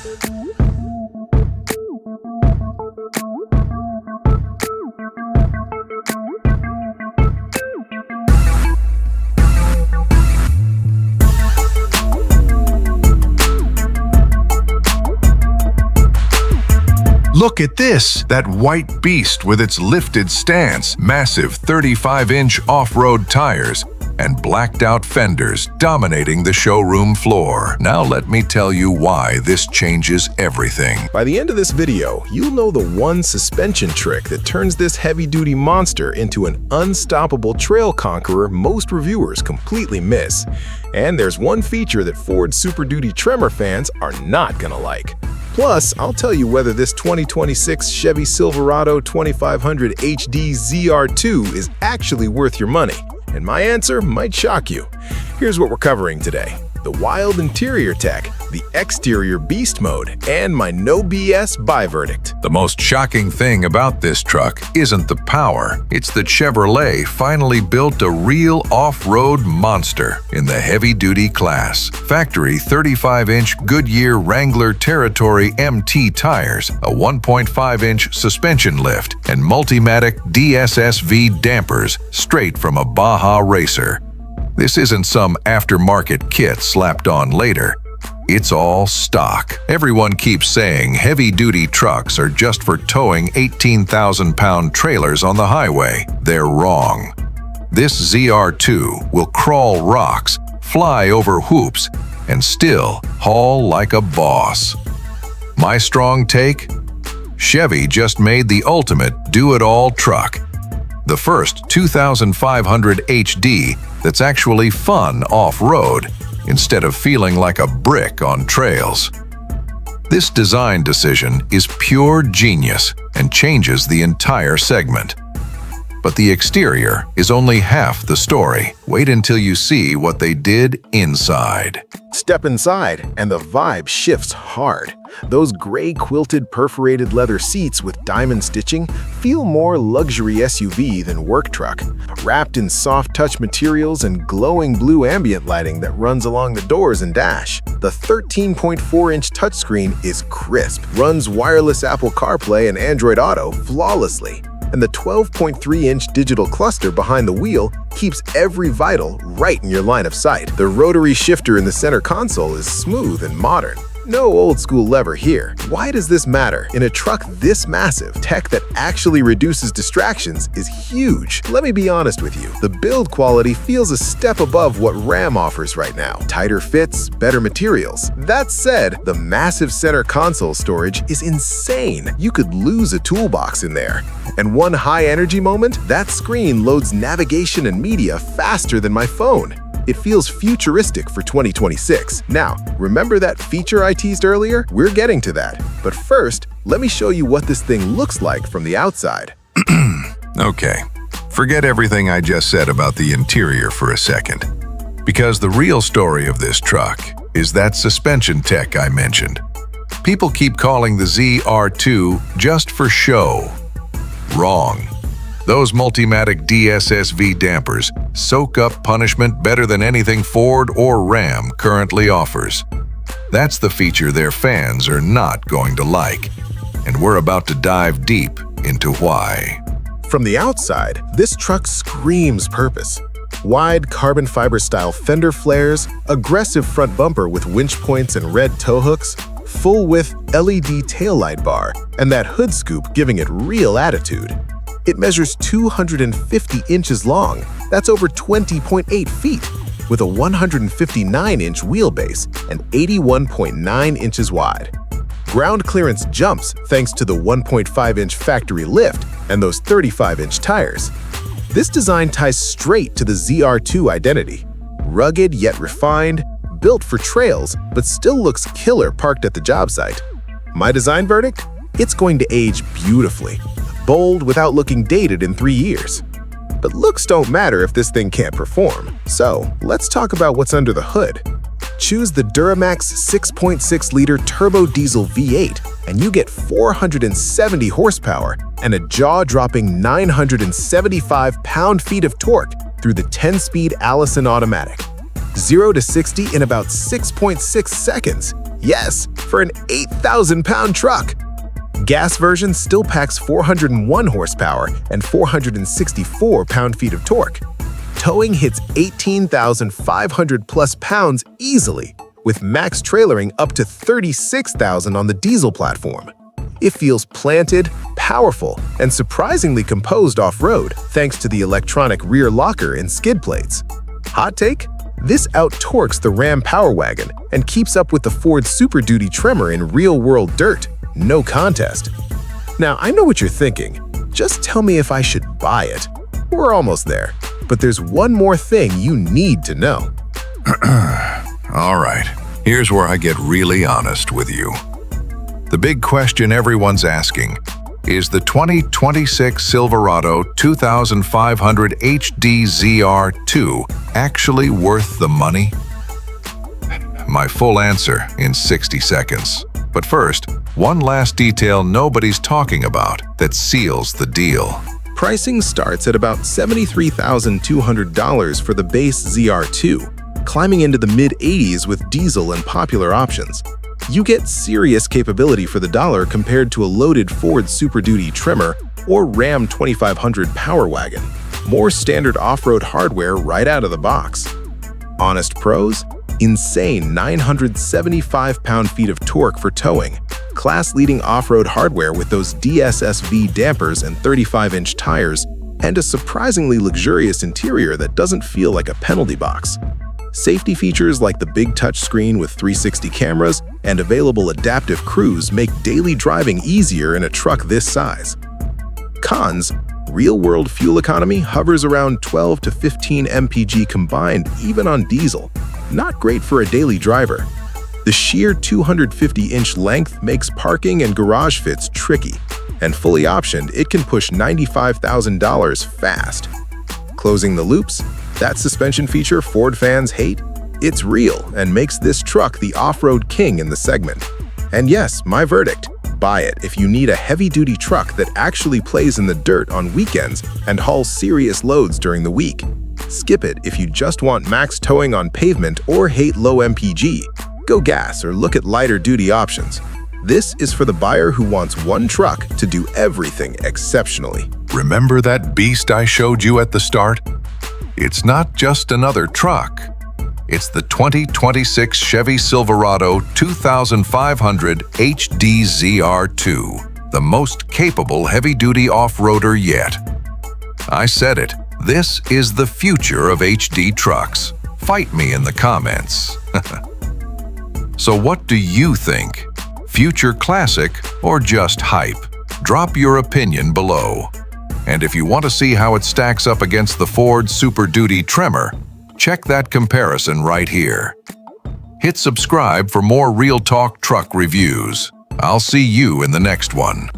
Look at this! That white beast with its lifted stance, massive 35-inch off-road tires, and blacked-out fenders dominating the showroom floor. Now let me tell you why this changes everything. By the end of this video, you'll know the one suspension trick that turns this heavy-duty monster into an unstoppable trail conqueror most reviewers completely miss. And there's one feature that Ford Super Duty Tremor fans are not gonna like. Plus, I'll tell you whether this 2026 Chevy Silverado 2500 HD ZR2 is actually worth your money. And my answer might shock you. Here's what we're covering today: the wild interior tech, the exterior beast mode, and my no BS buy verdict. The most shocking thing about this truck isn't the power. It's that Chevrolet finally built a real off-road monster in the heavy-duty class. Factory 35-inch Goodyear Wrangler Territory MT tires, a 1.5-inch suspension lift, and Multimatic DSSV dampers straight from a Baja racer. This isn't some aftermarket kit slapped on later. It's all stock. Everyone keeps saying heavy-duty trucks are just for towing 18,000-pound trailers on the highway. They're wrong. This ZR2 will crawl rocks, fly over hoops, and still haul like a boss. My strong take? Chevy just made the ultimate do-it-all truck. The first 2500 HD that's actually fun off-road, instead of feeling like a brick on trails. This design decision is pure genius and changes the entire segment. But the exterior is only half the story. Wait until you see what they did inside. Step inside, and the vibe shifts hard. Those gray quilted perforated leather seats with diamond stitching feel more luxury SUV than work truck. Wrapped in soft touch materials and glowing blue ambient lighting that runs along the doors and dash. The 13.4-inch touchscreen is crisp, runs wireless Apple CarPlay and Android Auto flawlessly. And the 12.3-inch digital cluster behind the wheel keeps every vital right in your line of sight. The rotary shifter in the center console is smooth and modern. No old-school lever here. Why does this matter? In a truck this massive, tech that actually reduces distractions is huge. Let me be honest with you. The build quality feels a step above what Ram offers right now. Tighter fits, better materials. That said, the massive center console storage is insane. You could lose a toolbox in there. And one high-energy moment, that screen loads navigation and media faster than my phone. It feels futuristic for 2026. Now, remember that feature I teased earlier? We're getting to that. But first, let me show you what this thing looks like from the outside. Okay, forget everything I just said about the interior for a second. Because the real story of this truck is that suspension tech I mentioned. People keep calling the ZR2 just for show. Wrong. Those Multimatic DSSV dampers soak up punishment better than anything Ford or Ram currently offers. That's the feature their fans are not going to like, and we're about to dive deep into why. From the outside, this truck screams purpose. Wide carbon fiber style fender flares, aggressive front bumper with winch points and red tow hooks, full-width LED taillight bar, and that hood scoop giving it real attitude. It measures 250 inches long, that's over 20.8 feet, with a 159-inch wheelbase and 81.9 inches wide. Ground clearance jumps thanks to the 1.5-inch factory lift and those 35-inch tires. This design ties straight to the ZR2 identity. Rugged yet refined, built for trails, but still looks killer parked at the job site. My design verdict? It's going to age beautifully. Bold without looking dated in 3 years. But looks don't matter if this thing can't perform. So, let's talk about what's under the hood. Choose the Duramax 6.6-liter turbo diesel V8 and you get 470 horsepower and a jaw-dropping 975 pound-feet of torque through the 10-speed Allison automatic. 0 to 60 in about 6.6 seconds. Yes, for an 8,000-pound truck. Gas version still packs 401 horsepower and 464 pound-feet of torque. Towing hits 18,500 plus pounds easily, with max trailering up to 36,000 on the diesel platform. It feels planted, powerful, and surprisingly composed off-road thanks to the electronic rear locker and skid plates. Hot take? This out-torques the Ram Power Wagon and keeps up with the Ford Super Duty Tremor in real-world dirt. No contest. Now, I know what you're thinking. Just tell me if I should buy it. We're almost there. But there's one more thing you need to know. All right, here's where I get really honest with you. The big question everyone's asking, is the 2026 Silverado 2500 HD ZR2 actually worth the money? My full answer in 60 seconds. But first, one last detail nobody's talking about that seals the deal. Pricing starts at about $73,200 for the base ZR2, climbing into the mid-80s with diesel and popular options. You get serious capability for the dollar compared to a loaded Ford Super Duty Tremor or Ram 2500 Power Wagon. More standard off-road hardware right out of the box. Honest pros? Insane 975 pound-feet of torque for towing. Class-leading off-road hardware with those DSSV dampers and 35-inch tires, and a surprisingly luxurious interior that doesn't feel like a penalty box. Safety features like the big touchscreen with 360 cameras and available adaptive cruise make daily driving easier in a truck this size. Cons: real-world fuel economy hovers around 12 to 15 mpg combined even on diesel. Not great for a daily driver. The sheer 250-inch length makes parking and garage fits tricky, and fully optioned, it can push $95,000 fast. Closing the loops, that suspension feature Ford fans hate? It's real and makes this truck the off-road king in the segment. And yes, my verdict, buy it if you need a heavy-duty truck that actually plays in the dirt on weekends and hauls serious loads during the week. Skip it if you just want max towing on pavement or hate low MPG. Go gas or look at lighter-duty options. This is for the buyer who wants one truck to do everything exceptionally. Remember that beast I showed you at the start? It's not just another truck. It's the 2026 Chevy Silverado 2500 HD ZR2, the most capable heavy-duty off-roader yet. I said it, this is the future of HD trucks. Fight me in the comments. So what do you think? Future classic or just hype? Drop your opinion below. And if you want to see how it stacks up against the Ford Super Duty Tremor, check that comparison right here. Hit subscribe for more Real Talk truck reviews. I'll see you in the next one.